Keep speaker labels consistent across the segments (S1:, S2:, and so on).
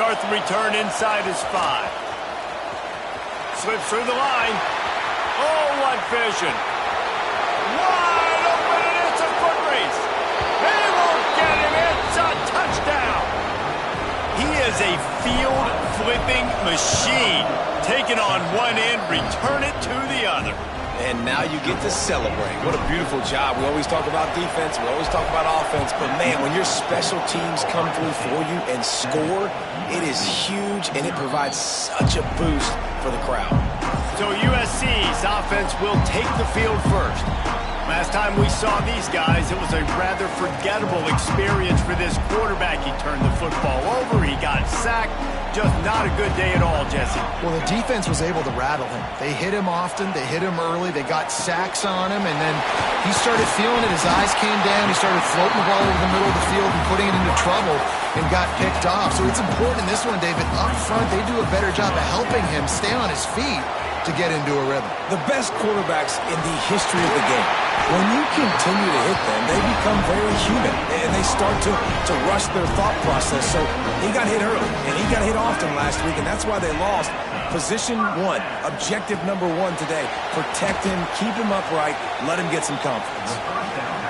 S1: start the return inside his 5. Slips through the line. Oh, what vision. Wide open, and it's a foot race. He won't get him. It's a touchdown. He is a field-flipping machine. Take it on one end, return it to the other.
S2: And now you get to celebrate. What a beautiful job. We always talk about defense. We always talk about offense. But, man, when your special teams come through for you and score, it is huge, and it provides such a boost for the crowd.
S1: So USC's offense will take the field first. Last time we saw these guys, it was a rather forgettable experience for this quarterback. He turned the football over. He got sacked. Just not a good day at all, Jesse.
S3: Well, the defense was able to rattle him. They hit him often. They hit him early. They got sacks on him, and then he started feeling it. His eyes came down. He started floating the ball over the middle of the field and putting it into trouble and got picked off. So it's important in this one, David. Up front, they do a better job of helping him stay on his feet to get into a rhythm.
S2: The best quarterbacks in the history of the game, when you continue to hit them, they become very human, and they start to rush their thought process. So he got hit early, and he got hit often last week, and that's why they lost. Position 1, objective number 1 today. Protect him, keep him upright, let him get some confidence.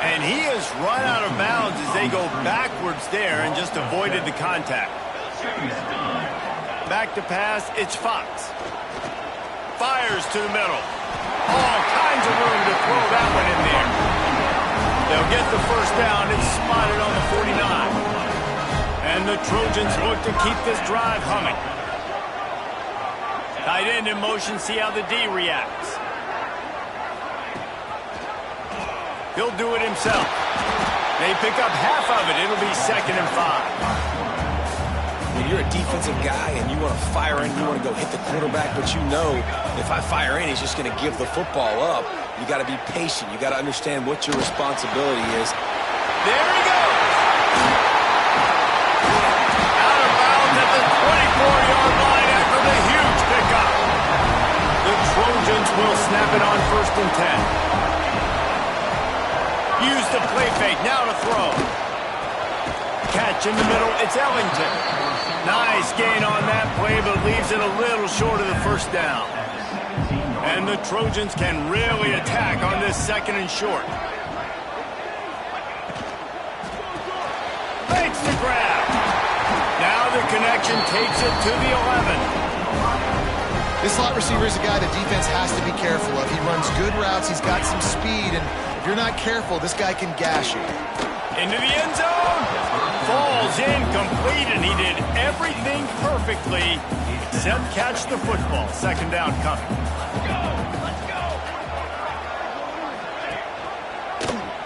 S1: And he is run out of bounds as they go backwards there and just avoided the contact. Back to pass, it's Fox. Fires to the middle. All kinds of room to throw that one in there. They'll get the first down. It's spotted on the 49. And the Trojans look to keep this drive humming. Tight end in motion, see how the D reacts. He'll do it himself. They pick up half of it. It'll be 2nd and 5.
S2: When you're a defensive guy and you want to fire in, you want to go hit the quarterback, but you know if I fire in, he's just going to give the football up. You got to be patient. You got to understand what your responsibility is.
S1: There he goes. Out of bounds at the 24-yard line after the huge pickup. The Trojans will snap it on 1st and 10. Use the play fake. Now to throw. Catch in the middle. It's Ellington. Nice gain on that play, but leaves it a little short of the first down. And the Trojans can really attack on this 2nd and short. Makes the grab. Now the connection takes it to the 11.
S3: This slot receiver is a guy the defense has to be careful of. He runs good routes. He's got some speed, and if you're not careful, this guy can gash you.
S1: Into the end zone. Falls incomplete, and he did everything perfectly except catch the football. 2nd down coming. Let's go.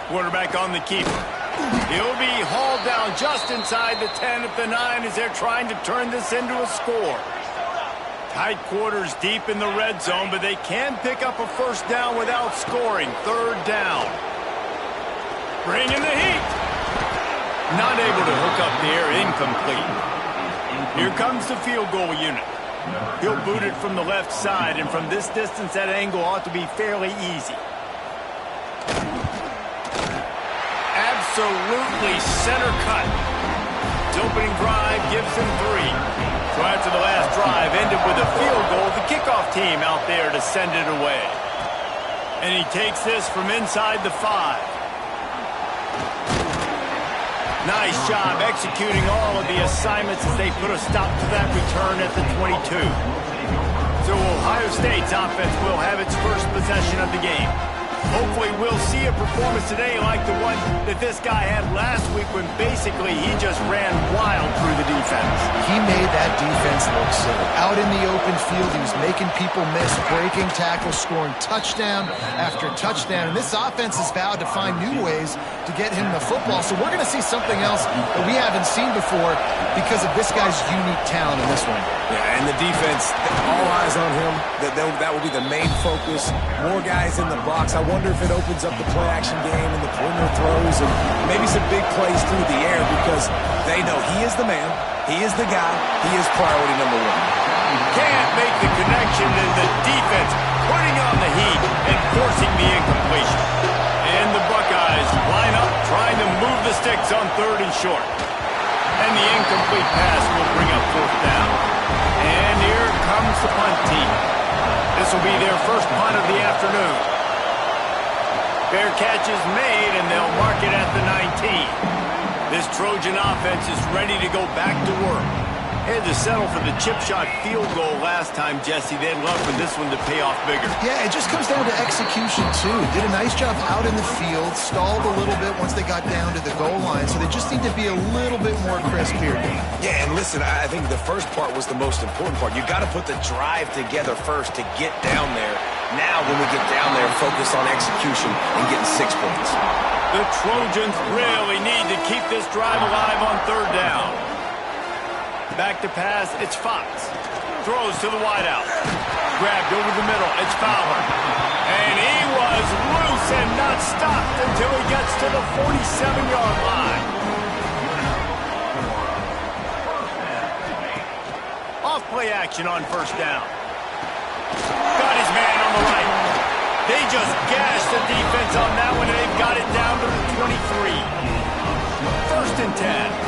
S1: Quarterback on the keeper. He'll be hauled down just inside the 10 at the 9 as they're trying to turn this into a score. Tight quarters deep in the red zone, but they can pick up a first down without scoring. 3rd down. Bringing the heat. Not able to hook up there, incomplete. Here comes the field goal unit. He'll boot it from the left side, and from this distance, that angle ought to be fairly easy. Absolutely center cut. His opening drive gives him 3. So after the last drive ended with a field goal, the kickoff team out there to send it away. And he takes this from inside the 5. Nice job executing all of the assignments as they put a stop to that return at the 22. So Ohio State's offense will have its first possession of the game. Hopefully we'll see a performance today like the one that this guy had last week when basically he just ran wild through the defense.
S3: He made that defense look silly. Out in the open field, he was making people miss, breaking tackles, scoring touchdown after touchdown. And this offense has vowed to find new ways to get him the football. So we're going to see something else that we haven't seen before because of this guy's unique talent in this one.
S2: Yeah, and the defense, all eyes on him. That will be the main focus. More guys in the box. I wonder if it opens up the play-action game and the perimeter throws and maybe some big plays through the air because they know he is the man, he is the guy, he is priority number 1.
S1: Can't make the connection, and the defense putting on the heat and forcing the incompletion. And the Buckeyes line up trying to move the sticks on 3rd and short. And the incomplete pass will bring up 4th will be their first punt of the afternoon. Fair catch is made, and they'll mark it at the 19. This Trojan offense is ready to go back to work. They had to settle for the chip shot field goal last time, Jesse. They'd love for this one to pay off bigger.
S3: Yeah, it just comes down to execution, too. Did a nice job out in the field, stalled a little bit once they got down to the goal line, so they just need to be a little bit more crisp here.
S2: Yeah, and listen, I think the first part was the most important part. You got to put the drive together first to get down there. Now, when we get down there, focus on execution and getting 6 points.
S1: The Trojans really need to keep this drive alive on third down. Back to pass, it's Fox. Throws to the wideout. Grabbed over the middle, it's Fowler. And he was loose and not stopped until he gets to the 47-yard line. Off play action on first down. Got his man on the right. They just gashed the defense on that one, and they've got it down to the 23. First and 10.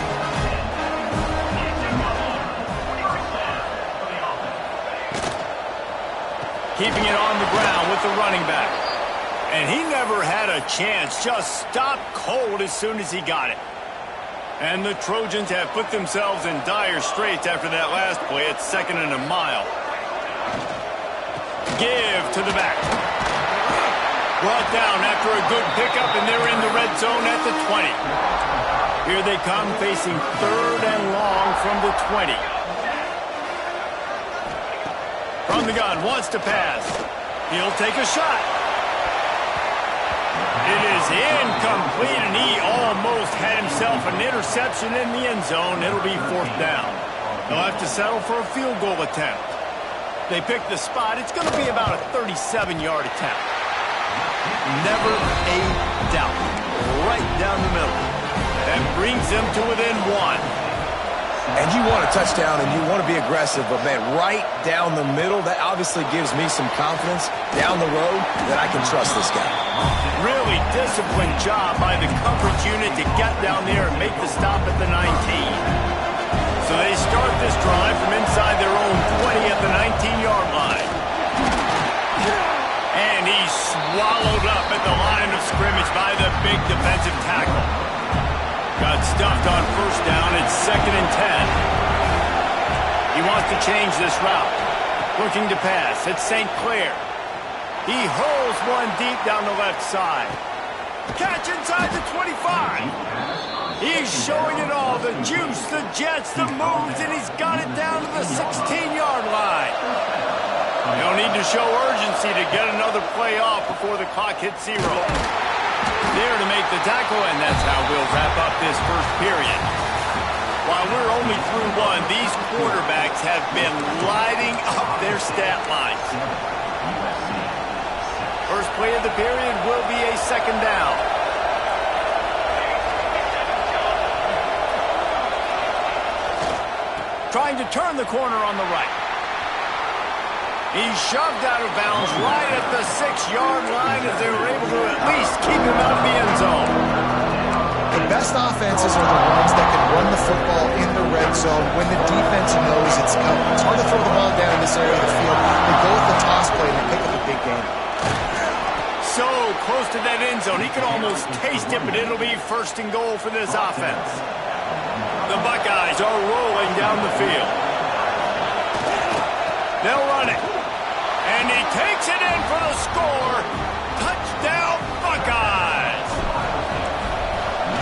S1: Keeping it on the ground with the running back. And he never had a chance, just stopped cold as soon as he got it. And the Trojans have put themselves in dire straits after that last play. It's 2nd and a mile. Give to the back. Brought down after a good pickup, and they're in the red zone at the 20. Here they come, facing 3rd and long from the 20. From the gun, wants to pass. He'll take a shot. It is incomplete, and he almost had himself an interception in the end zone. It'll be 4th down. They'll have to settle for a field goal attempt. They pick the spot. It's going to be about a 37-yard attempt. Never a doubt. Right down the middle. That brings them to within 1.
S2: And you want a touchdown and you want to be aggressive, but, man, right down the middle, that obviously gives me some confidence down the road that I can trust this guy.
S1: Really disciplined job by the coverage unit to get down there and make the stop at the 19. So they start this drive from inside their own 20 at the 19-yard line. And he's swallowed up at the line of scrimmage by the big defensive tackle. Got stuffed on first down. It's 2nd and 10. He wants to change this route. Looking to pass. It's St. Clair. He hurls one deep down the left side. Catch inside the 25. He's showing it all. The juice, the jets, the moves, and he's got it down to the 16-yard line. They'll need to show urgency to get another play off before the clock hits 0. There to make the tackle, and that's how we'll wrap up this first period. While we're only through 1, these quarterbacks have been lighting up their stat lines. First play of the period will be a 2nd down. Trying to turn the corner on the right. He's shoved out of bounds right at the 6-yard line as they were able to at least keep him out of the end zone.
S3: The best offenses are the ones that can run the football in the red zone when the defense knows it's coming. It's hard to throw the ball down in this area of the field. They go with the toss play and they pick up a big game.
S1: So close to that end zone. He could almost taste it, but it'll be 1st and goal for this offense. The Buckeyes are rolling down the field. They'll run it. And he takes it in for the score. Touchdown, Buckeyes.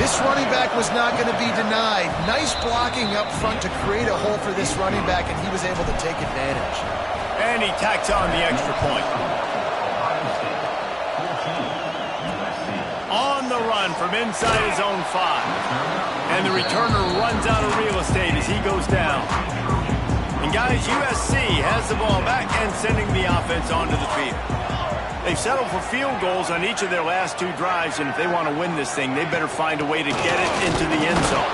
S3: This running back was not going to be denied. Nice blocking up front to create a hole for this running back, and he was able to take advantage.
S1: And he tacks on the extra point. On the run from inside his own 5. And the returner runs out of real estate as he goes down. And guys, USC has the ball back and sending the offense onto the field. They've settled for field goals on each of their last 2 drives, and if they want to win this thing, they better find a way to get it into the end zone.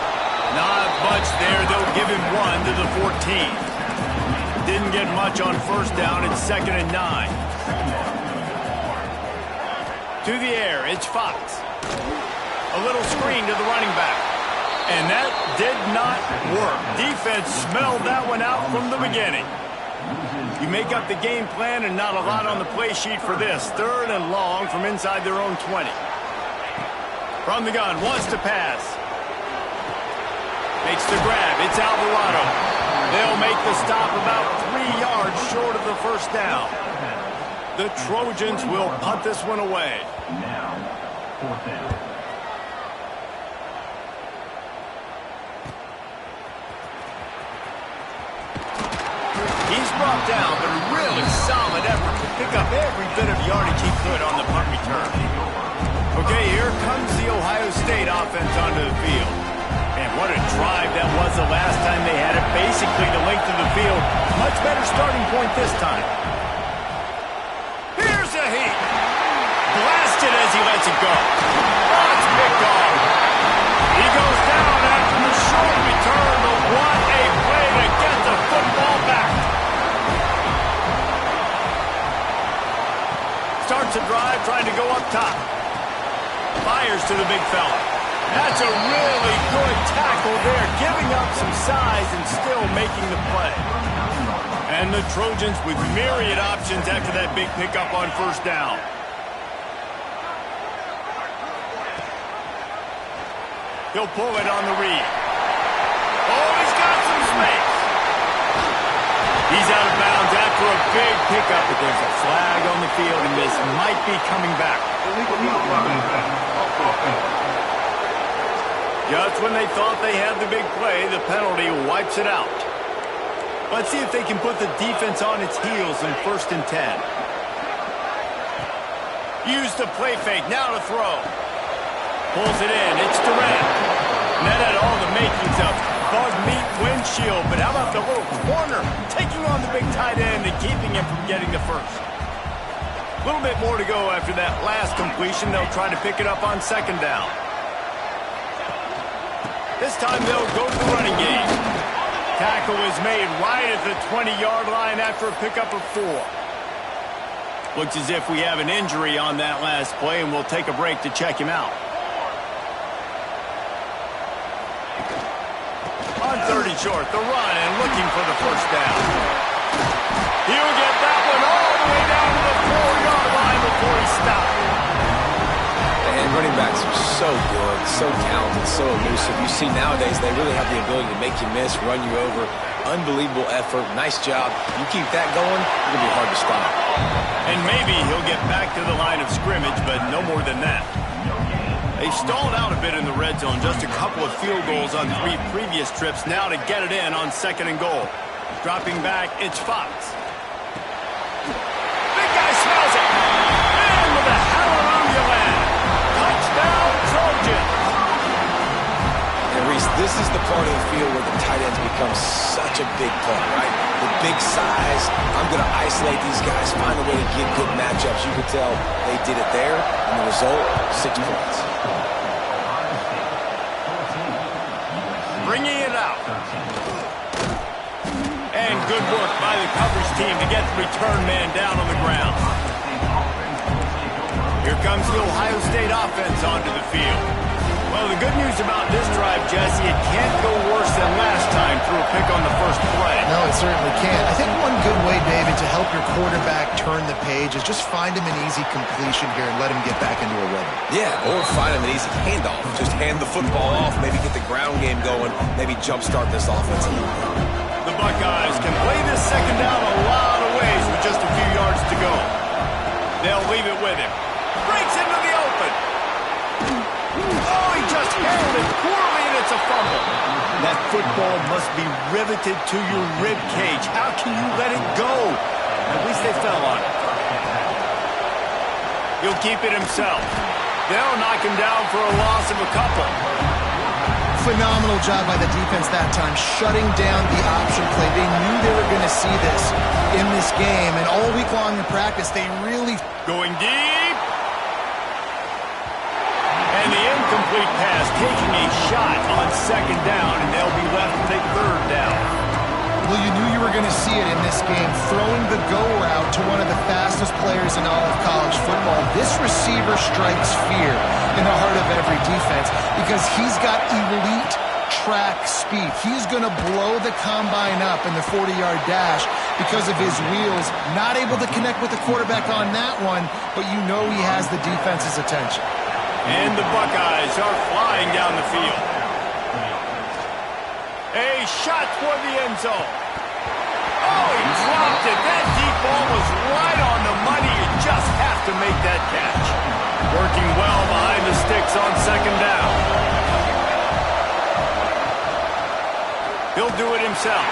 S1: Not much there. They'll give him 1 to the 14. Didn't get much on first down. It's 2nd and 9. To the air, it's Fox. A little screen to the running back. And that did not work. Defense smelled that one out from the beginning. You make up the game plan and not a lot on the play sheet for this. 3rd and long from inside their own 20. From the gun, wants to pass. Makes the grab. It's Alvarado. They'll make the stop about 3 yards short of the first down. The Trojans will punt this one away.
S4: Now, 4th down.
S1: He's brought down, but a really solid effort to pick up every bit of yardage he could on the punt return. Okay, here comes the Ohio State offense onto the field. And what a drive that was the last time they had it. Basically the length of the field. Much better starting point this time. Here's a heat. Blasted as he lets it go. Oh, it's picked off. He goes down after the short return, but what a play to get the football back. Starts a drive trying to go up top. Fires to the big fella. That's a really good tackle there, giving up some size and still making the play. And the Trojans with myriad options after that big pickup on first down. He'll pull it on the read. Oh, he's got some space. He's out of bounds after a big pickup, but there's a flag on the field, and this might be coming back. Just when they thought they had the big play, the penalty wipes it out. Let's see if they can put the defense on its heels in 1st and 10. Use the play fake, now to throw. Pulls it in, it's Durant. And that had all the makings of bug meat windshield, but how about the little corner taking on the big tight end and keeping him from getting the first? A little bit more to go after that last completion. They'll try to pick it up on 2nd down. This time they'll go to the running game. Tackle is made right at the 20-yard line after a pickup of 4. Looks as if we have an injury on that last play, and we'll take a break to check him out. On 30 short, the run and looking for the first down. He'll get that one all the way down to the 4-yard line before he stopped.
S2: And running backs are so good, so talented, so elusive. You see nowadays they really have the ability to make you miss, run you over. Unbelievable effort. Nice job. You keep that going, it's going to be hard to stop.
S1: And maybe he'll get back to the line of scrimmage, but no more than that. They've stalled out a bit in the red zone. Just a couple of field goals on 3 previous trips. Now to get it in on 2nd and goal. Dropping back, it's Fox. Big guy smells it. And with a hallelujah land. Touchdown, Trojans.
S2: And Reese, this is the part of the field where the tight ends become such a big part, right? The big size. I'm going to isolate these guys, find a way to get good matchups. You could tell they did it there, and the result, 6 points.
S1: Bringing it out. And good work by the coverage team to get the return man down on the ground. Here comes the Ohio State offense onto the field. Well, the good news about this drive, Jesse, it can't go worse than last time through a pick on the first play.
S3: No, it certainly can't. I think one good way, David, to help your quarterback turn the page is just find him an easy completion here and let him get back into a rhythm.
S2: Yeah, or find him an easy handoff. Just hand the football off, maybe get the ground game going, maybe jumpstart this offense a little bit.
S1: The Buckeyes can play this 2nd down a lot of ways with just a few yards to go. They'll leave it with him. Breaks into the open. Oh, he just handled it poorly, and it's a fumble. That football must be riveted to your rib cage. How can you let it go? At least they fell on it. He'll keep it himself. They'll knock him down for a loss of a couple.
S3: Phenomenal job by the defense that time, shutting down the option play. They knew they were going to see this in this game, and all week long in practice, they really...
S1: Going deep. And the incomplete pass taking a shot on 2nd down, and they'll be left with a 3rd down.
S3: Well, you knew you were going to see it in this game, throwing the go route to one of the fastest players in all of college football. This receiver strikes fear in the heart of every defense because he's got elite track speed. He's going to blow the combine up in the 40-yard dash, because of his wheels. Not able to connect with the quarterback on that one, but you know he has the defense's attention.
S1: And the Buckeyes are flying down the field. A shot toward the end zone. Oh, he dropped it. That deep ball was right on the money. You just have to make that catch. Working well behind the sticks on second down. He'll do it himself.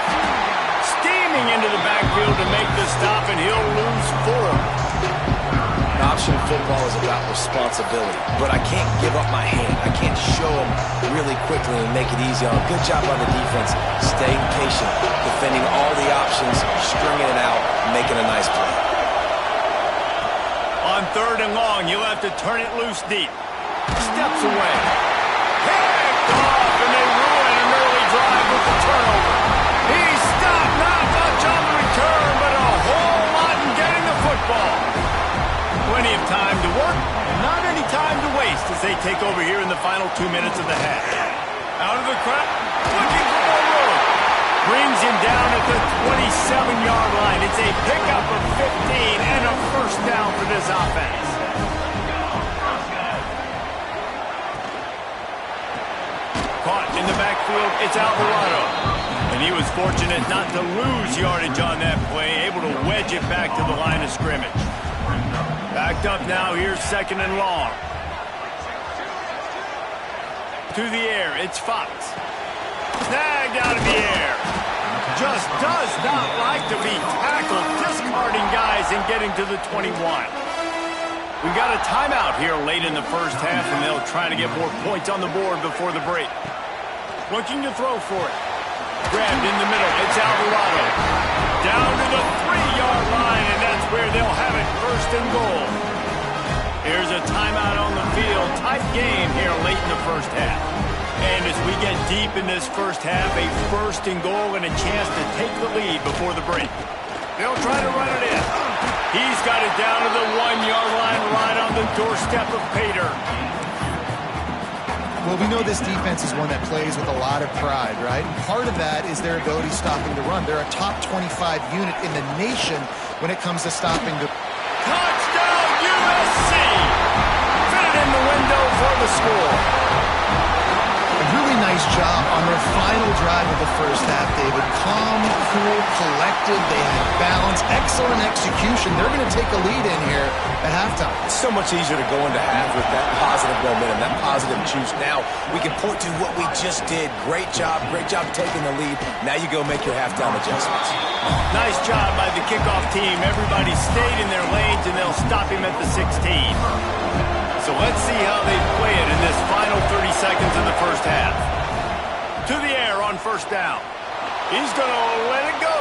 S1: Steaming into the backfield to make the stop, and he'll lose 4.
S2: Option football is about responsibility, but I can't give up my hand. I can't show them really quickly and make it easy on them. Good job on the defense, staying patient, defending all the options, stringing it out, making a nice play.
S1: On 3rd and long, he'll have to turn it loose deep. Steps away. Picked off, and they ruin an early drive with the turnover. He stopped, not much on the return, but a whole lot in getting the football. Plenty of time to work, and not any time to waste as they take over here in the final 2 minutes of the half. Out of the crowd, looking for more room. Brings him down at the 27-yard line. It's a pickup of 15 and a first down for this offense. Caught in the backfield, it's Alvarado. And he was fortunate not to lose yardage on that play, able to wedge it back to the line of scrimmage. Backed up now, here's 2nd and long. To the air, it's Fox. Snagged out of the air. Just does not like to be tackled, discarding guys and getting to the 21. We got a timeout here late in the first half, and they'll try to get more points on the board before the break. Looking to throw for it. Grabbed in the middle, it's Alvarado. Down to the 3-yard line, and that's where they'll have it, 1st and goal. Here's a timeout on the field. Tight game here late in the first half. And as we get deep in this first half, a 1st and goal and a chance to take the lead before the break. They'll try to run it in. He's got it down to the 1-yard line, right on the doorstep of Pater.
S3: Well, we know this defense is one that plays with a lot of pride, right? And part of that is their ability stopping the run. They're a top 25 unit in the nation when it comes to stopping the...
S1: Touchdown, USC! Fit it in the window for the score.
S3: A really nice job on their final drive of the first half, David. Calm, cool, collected. They had balance, excellent execution. They're going to take a lead in here at halftime.
S2: It's so much easier to go into half with that positive momentum, that positive juice. Now we can point to what we just did. Great job taking the lead. Now you go make your halftime adjustments.
S1: Nice job by the kickoff team. Everybody stayed in their lanes, and they'll stop him at the 16. So let's see how they play it in this final 30 seconds of the first half. To the air on 1st down. He's going to let it go.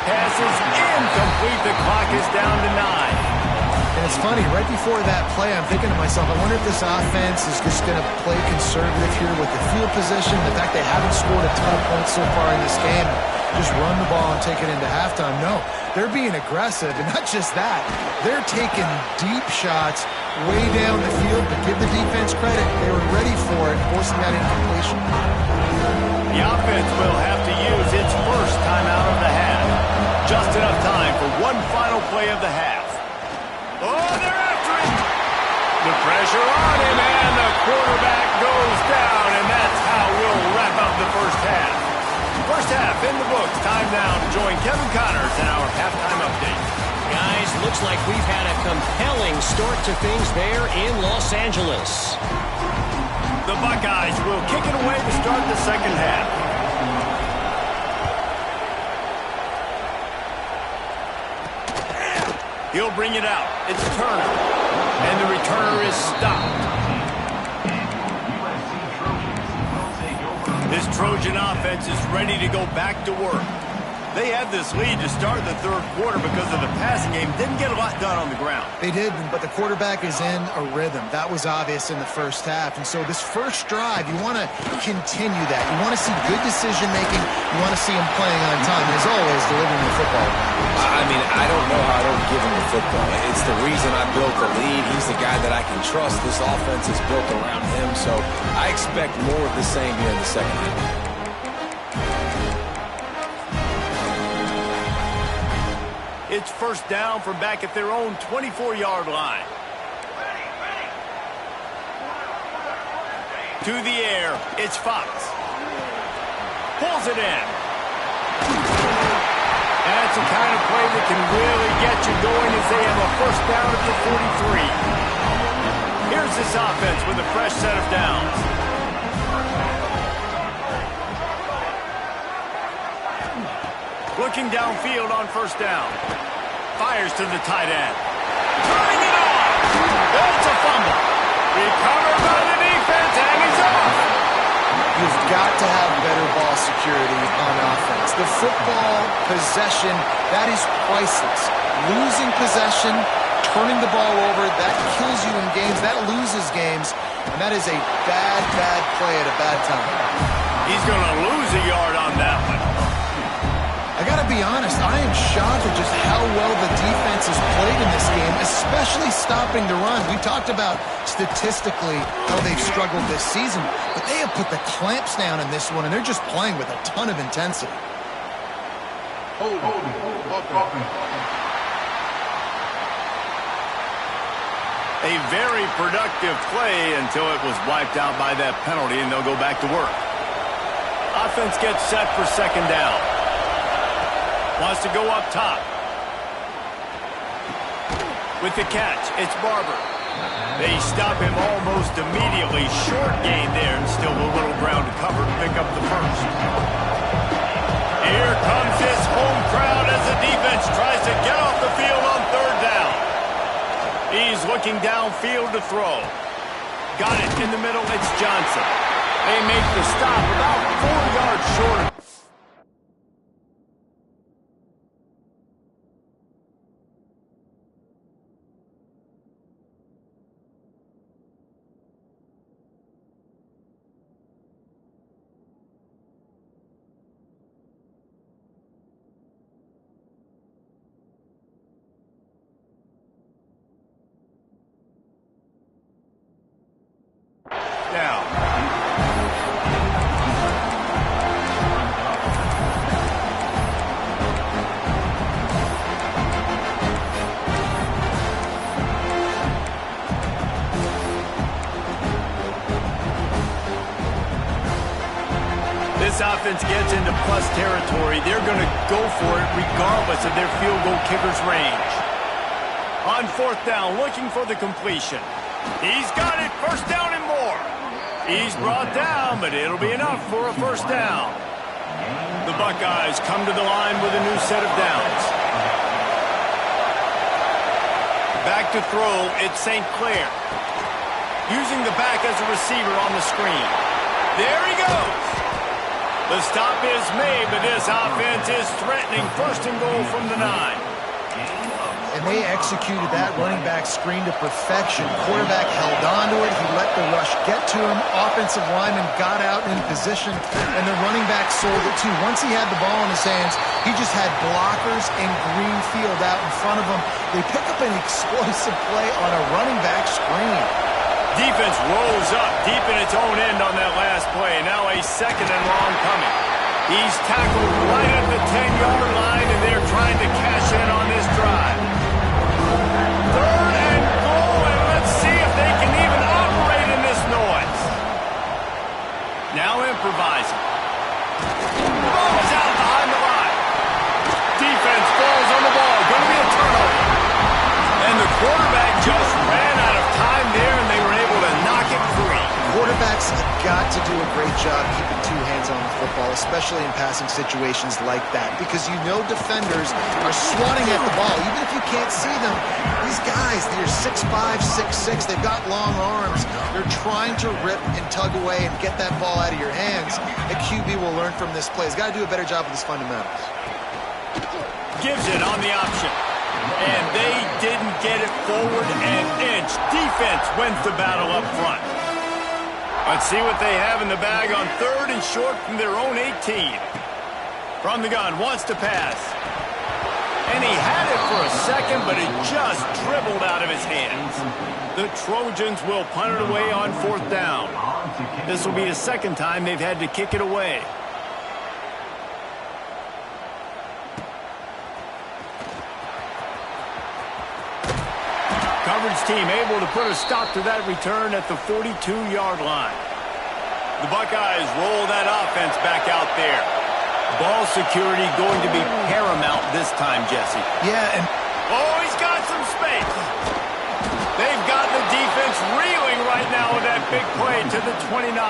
S1: Pass is incomplete. The clock is down to 9.
S3: And it's funny, right before that play, I'm thinking to myself, I wonder if this offense is just going to play conservative here with the field position, the fact they haven't scored a ton of points so far in this game, just run the ball and take it into halftime. No, they're being aggressive, and not just that. They're taking deep shots way down the field, but give the defense credit. They were ready for it, forcing that incompletion.
S1: The offense will have to use its first timeout of the half. Just enough time for one final play of the half. Oh, they're after him. The pressure on him, and the quarterback goes down, and that's how we'll wrap up the first half. First half in the books. Time now to join Kevin Connors in our halftime update.
S5: Guys, looks like we've had a compelling start to things there in Los Angeles.
S1: The Buckeyes will kick it away to start the second half. He'll bring it out. It's Turner. And the returner is stopped. This Trojan offense is ready to go back to work. They had this lead to start the third quarter because of the passing game. Didn't get a lot done on the ground.
S3: They did, but the quarterback is in a rhythm. That was obvious in the first half. And so this first drive, you want to continue that. You want to see good decision-making. You want to see him playing on time. And as always, delivering the football.
S2: I mean, I don't know how I don't give him the football. It's the reason I built the lead. He's the guy that I can trust. This offense is built around him. So I expect more of the same here in the second half.
S1: It's first down from back at their own 24-yard line. To the air, it's Fox. Pulls it in. That's the kind of play that can really get you going as they have a first down at the 43. Here's this offense with a fresh set of downs. Looking downfield on first down. Fires to the tight end. Turning it on. It's a fumble. Recovered by the defense, and he's off.
S3: You've got to have better ball security on offense. The football possession, that is priceless. Losing possession, turning the ball over, that kills you in games. That loses games, and that is a bad, bad play at a bad time.
S1: He's going to lose a yard on that one.
S3: I got to be honest, I am shocked at just how well the defense has played in this game, especially stopping the run. We talked about statistically how they've struggled this season, but they have put the clamps down in this one, and they're just playing with a ton of intensity.
S1: A very productive play until it was wiped out by that penalty, and they'll go back to work. Offense gets set for second down. Wants to go up top. With the catch, it's Barber. They stop him almost immediately. Short gain there, and still a little ground to cover to pick up the first. Here comes his home crowd as the defense tries to get off the field on third down. He's looking downfield to throw. Got it in the middle, it's Johnson. They make the stop about 4 yards short. Now, this offense gets into plus territory. They're going to go for it regardless of their field goal kicker's range. On fourth down, looking for the completion. He's got it, first down and more. He's brought down, but it'll be enough for a first down. The Buckeyes come to the line with a new set of downs. Back to throw, it's St. Clair. Using the back as a receiver on the screen. There he goes. The stop is made, but this offense is threatening first and goal from the 9.
S3: And they executed that running back screen to perfection. Quarterback held on to it. He let the rush get to him. Offensive lineman got out in position, and the running back sold it too. Once he had the ball in his hands, he just had blockers and green field out in front of him. They pick up an explosive play on a running back screen.
S1: Defense rose up deep in its own end on that last play. Now a second and long coming. He's tackled right at the 10-yard line, and they're trying to cash in on this drive. Third and goal, and let's see if they can even operate in this noise. Now improvising. Ball is out behind the line. Defense falls on the ball. Going to be a turnover. And the quarterback just ran out of time there, and they were able to knock it free.
S3: Quarterbacks have got to do a great job keeping two hands on the football, especially in passing situations like that, because you know defenders are swatting at the ball. Even if you can't see them, these guys, they're 6'5", 6'6", they've got long arms. They're trying to rip and tug away and get that ball out of your hands. The QB will learn from this play. He's got to do a better job with his fundamentals.
S1: Gives it on the option. And they didn't get it forward an inch. Defense wins the battle up front. Let's see what they have in the bag on third and short from their own 18. From the gun, wants to pass. And he had it for a second, but it just dribbled out of his hands. The Trojans will punt it away on fourth down. This will be the second time they've had to kick it away. coverage team able to put a stop to that return at the 42-yard line. The Buckeyes roll that offense back out there. Ball security going to be paramount this time, Jesse.
S3: Yeah, and
S1: oh, he's got some space. They've got the defense reeling right now with that big play to the 29.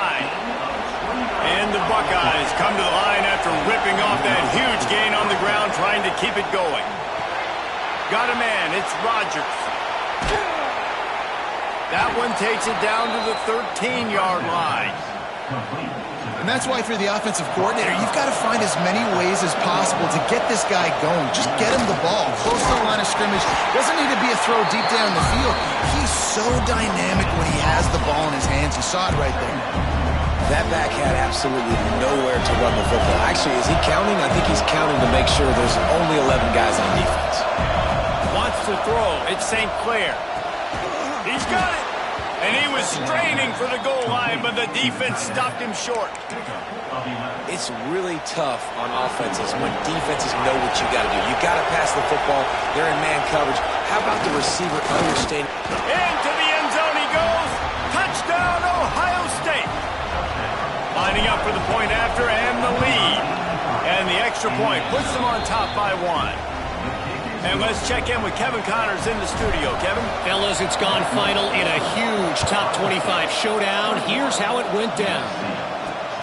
S1: And the Buckeyes come to the line after ripping off that huge gain on the ground, trying to keep it going. Got a man. It's Rodgers. That one takes it down to the 13-yard line.
S3: And that's why, if you're the offensive coordinator, you've got to find as many ways as possible to get this guy going. Just get him the ball. Close to the line of scrimmage. Doesn't need to be a throw deep down the field. He's so dynamic when he has the ball in his hands. You saw it right there.
S2: That back had absolutely nowhere to run the football. Actually, is he counting? I think he's counting to make sure there's only 11 guys on defense.
S1: Wants to throw. It's St. Clair. He's got it. And he was straining for the goal line, but the defense stopped him short.
S2: It's really tough on offenses when defenses know what you got to do. You got to pass the football. They're in man coverage. How about the receiver understanding?
S1: Into the end zone he goes. Touchdown, Ohio State. Lining up for the point after and the lead. And the extra point puts them on top by 1. And let's check in with Kevin Connors in the studio. Kevin?
S5: Fellas, it's gone final in a huge top 25 showdown. Here's how it went down.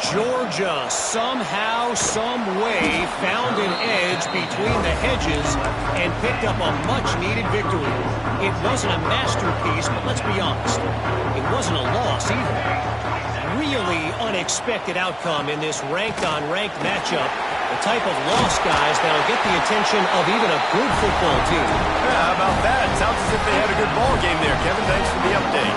S5: Georgia somehow, some way found an edge between the hedges and picked up a much-needed victory. It wasn't a masterpiece, but let's be honest, it wasn't a loss either. Really unexpected outcome in this ranked-on-ranked matchup. The type of loss, guys, that'll get the attention of even a good football team.
S1: Yeah, how about that? Sounds as if they had a good ball game there, Kevin. Thanks for the update.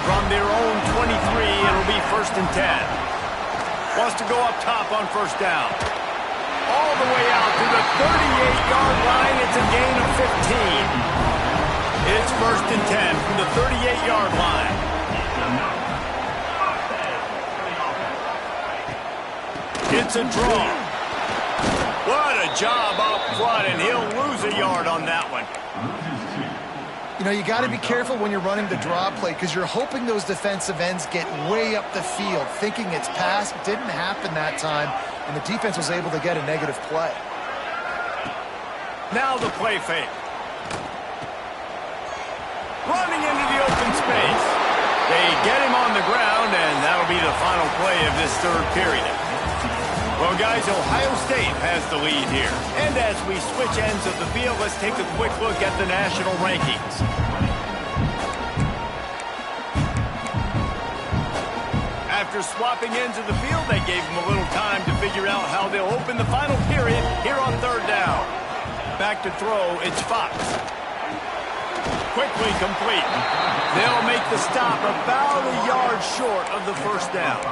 S1: From their own 23, it'll be 1st and 10. Wants to go up top on 1st down. All the way out to the 38-yard line. It's a gain of 15. It's 1st and 10 from the 38-yard line. It's a draw. What a job up front, and he'll lose a yard on that one.
S3: You know, you got to be careful when you're running the draw play because you're hoping those defensive ends get way up the field, thinking it's pass. Didn't happen that time, and the defense was able to get a negative play.
S1: Now the play fake. Running into the open space. They get him on the ground, and that'll be the final play of this 3rd period. Well, guys, Ohio State has the lead here. And as we switch ends of the field, let's take a quick look at the national rankings. After swapping ends of the field, they gave them a little time to figure out how they'll open the final period here on 3rd down. Back to throw, it's Fox. Quickly complete. They'll make the stop about a yard short of the 1st down.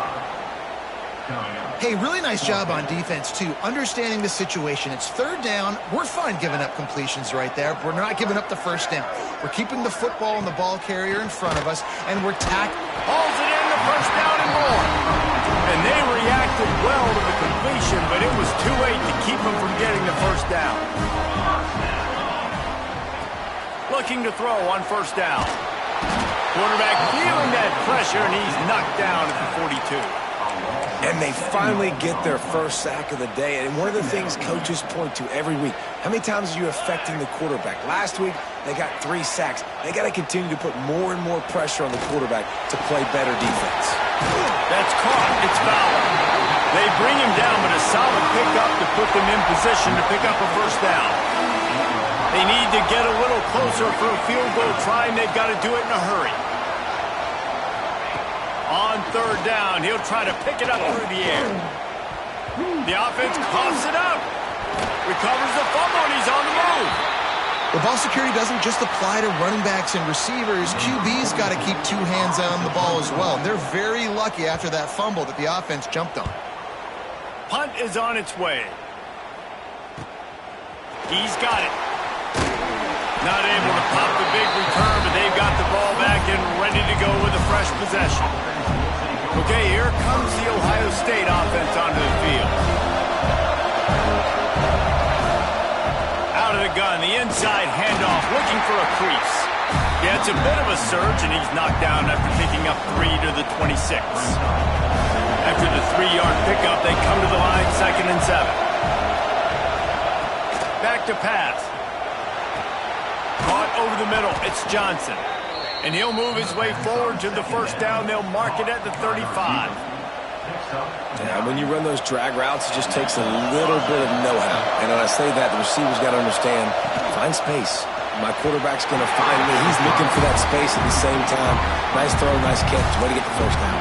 S3: Hey, really nice job on defense, too, understanding the situation. It's 3rd down. We're fine giving up completions right there. We're not giving up the 1st down. We're keeping the football and the ball carrier in front of us, and we're
S1: hauls it in the 1st down and more. And they reacted well to the completion, but it was too late to keep them from getting the 1st down. Looking to throw on 1st down. Quarterback feeling that pressure, and he's knocked down at the 42.
S2: And they finally get their 1st sack of the day. And one of the things coaches point to every week, how many times are you affecting the quarterback? Last week, they got 3 sacks. They got to continue to put more and more pressure on the quarterback to play better defense.
S1: That's caught. It's Fowler. They bring him down, but a solid pickup to put them in position to pick up a 1st down. They need to get a little closer for a field goal try, and they've got to do it in a hurry. On 3rd down, he'll try to pick it up through the air. The offense coughs it up. Recovers the fumble, and he's on the move.
S3: The ball security doesn't just apply to running backs and receivers. QB's got to keep 2 hands on the ball as well. They're very lucky after that fumble that the offense jumped on.
S1: Punt is on its way. He's got it. Not able to pop the big return, but they've got the ball back and ready to go with a fresh possession. Okay, here comes the Ohio State offense onto the field. Out of the gun, the inside handoff, looking for a crease. Yeah, it's a bit of a surge, and he's knocked down after picking up 3 to the 26. After the 3-yard pickup, they come to the line, 2nd and 7. Back to pass. Caught over the middle. It's Johnson. And he'll move his way forward to the first down. They'll mark it at the 35.
S2: Yeah, when you run those drag routes, it just takes a little bit of know-how. And when I say that, the receiver's got to understand, find space. My quarterback's going to find me. He's looking for that space at the same time. Nice throw, nice catch. Way to get the first down.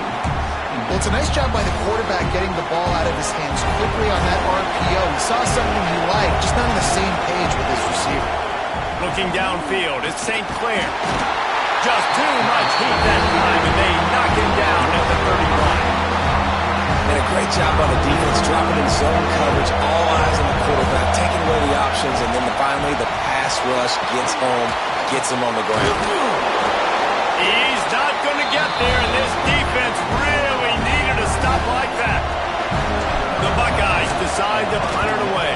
S3: Well, it's a nice job by the quarterback getting the ball out of his hands quickly on that RPO. He saw something he liked, just not on the same page with his receiver.
S1: Looking downfield, it's St. Clair. Just too much heat that time, and they knock him down at the 31.
S2: And a great job by the defense, dropping in zone coverage, all eyes on the quarterback, taking away the options, and then finally the pass rush gets home, gets him on the ground.
S1: He's not going to get there, and this defense really needed a stop like that. The Buckeyes decide to punt it away.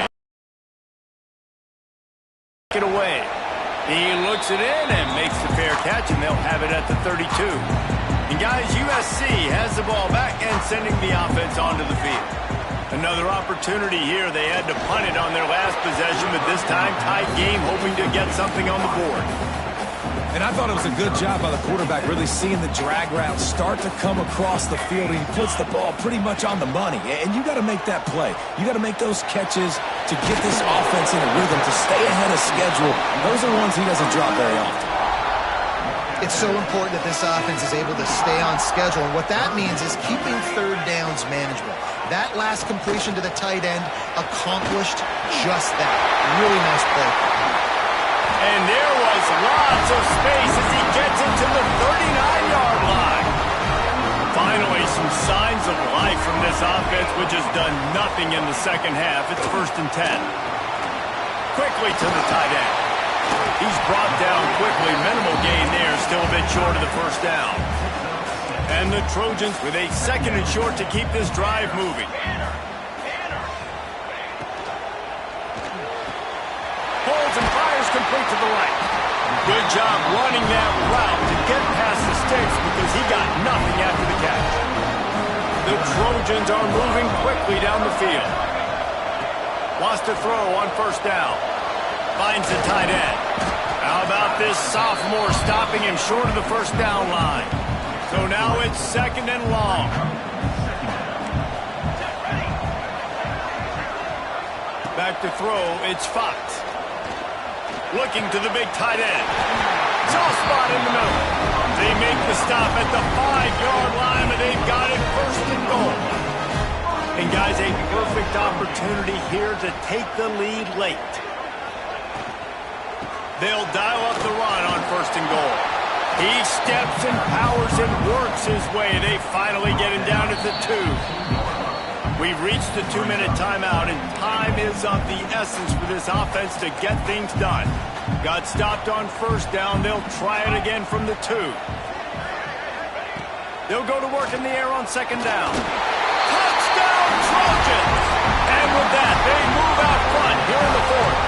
S1: It away. He looks it in and makes the fair catch, and they'll have it at the 32. And guys, USC has the ball back and sending the offense onto the field. Another opportunity here. They had to punt it on their last possession, but this time tight game, hoping to get something on the board.
S2: And I thought it was a good job by the quarterback, really seeing the drag route start to come across the field, and he puts the ball pretty much on the money. And you got to make that play. You got to make those catches to get this offense in a rhythm, to stay ahead of schedule. Those are ones he doesn't drop very often.
S3: It's so important that this offense is able to stay on schedule, and what that means is keeping third downs manageable. That last completion to the tight end accomplished just that. Really nice play.
S1: And there was lots of space as he gets into the 39-yard line. Finally, some signs of life from this offense, which has done nothing in the second half. It's 1st and 10. Quickly to the tight end. He's brought down quickly. Minimal gain there. Still a bit short of the first down. And the Trojans with a 2nd and short to keep this drive moving. Holds and fires complete to the right. Good job running that route to get past the sticks because he got nothing after the catch. The Trojans are moving quickly down the field. Wants to throw on first down. Finds the tight end. How about this sophomore stopping him short of the first down line? So now it's 2nd and long. Back to throw, it's Fox. Looking to the big tight end. Soft spot in the middle. They make the stop at the 5-yard line, and they've got it 1st and goal. And guys, a perfect opportunity here to take the lead late. They'll dial up the run on 1st and goal. He steps and powers and works his way. They finally get him down at the 2. We've reached the 2-minute timeout, and time is of the essence for this offense to get things done. Got stopped on first down. They'll try it again from the 2. They'll go to work in the air on 2nd down. Touchdown, Trojans! And with that, they move out front here in the 4th.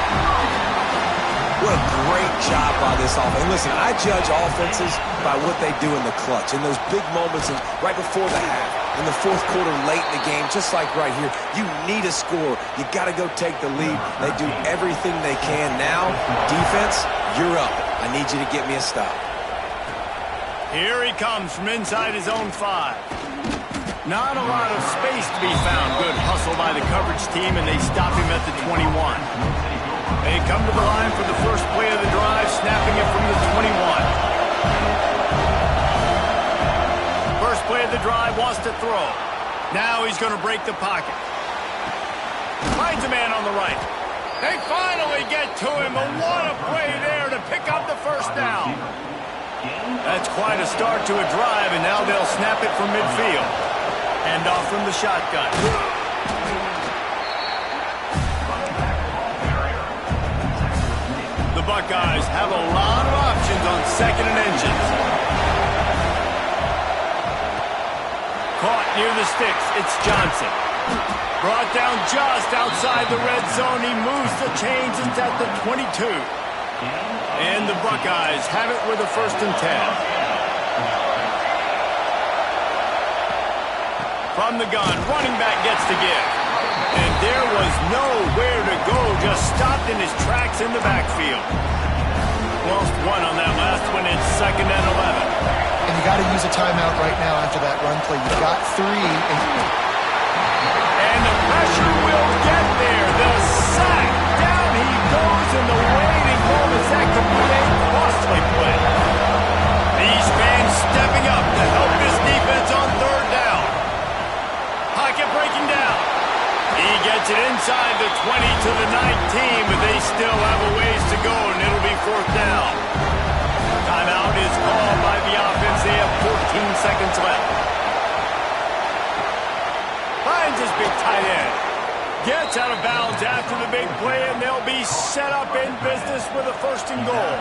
S2: What a great job by this offense. And listen, I judge offenses by what they do in the clutch, in those big moments right before the half, in the 4th quarter, late in the game, just like right here. You need a score. You got to go take the lead. They do everything they can. Now, defense, you're up. I need you to get me a stop.
S1: Here he comes from inside his own 5. Not a lot of space to be found. Good hustle by the coverage team, and they stop him at the 21. They come to the line for the first play of the drive, snapping it from the 21. First play of the drive, wants to throw. Now he's going to break the pocket. Finds a man on the right. They finally get to him, but what a play there to pick up the first down. That's quite a start to a drive, and now they'll snap it from midfield. Hand off from the shotgun. The Buckeyes have a lot of options on 2nd and inches. Caught near the sticks. It's Johnson. Brought down just outside the red zone. He moves the chains. It's at the 22. And the Buckeyes have it with a 1st and 10. From the gun, running back gets the give. And there was nowhere to go, just stopped in his tracks in the backfield. Lost one on that last one. It's 2nd and 11.
S3: And you got to use a timeout right now after that run play. You've got 3.
S1: And the pressure will get there. The sack. Down he goes in the waiting moments. That could be a costly play. These fans stepping up to help this defense on 3rd down. Pocket breaking down. He gets it inside the 20 to the 19, but they still have a ways to go, and it'll be 4th down. Timeout is called by the offense. They have 14 seconds left. Finds his big tight end. Gets out of bounds after the big play, and they'll be set up in business with a 1st and goal.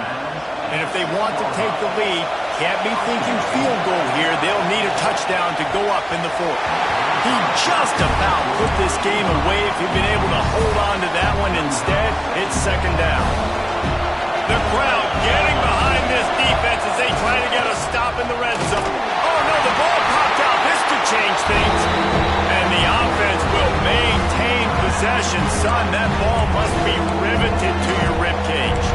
S1: And if they want to take the lead, can't be thinking field goal here. They'll need a touchdown to go up in the 4th. He just about put this game away if he'd been able to hold on to that one. Instead, it's 2nd down. The crowd getting behind this defense as they try to get a stop in the red zone. Oh, no, the ball popped out. This could change things. And the offense will maintain possession. Son, that ball must be riveted to your ribcage.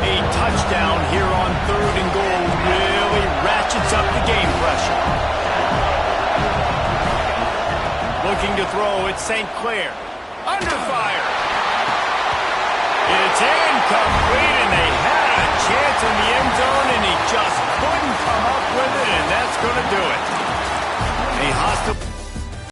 S1: A touchdown here on 3rd and goal really ratchets up the game pressure. Looking to throw, it's St. Clair. Under fire. It's incomplete.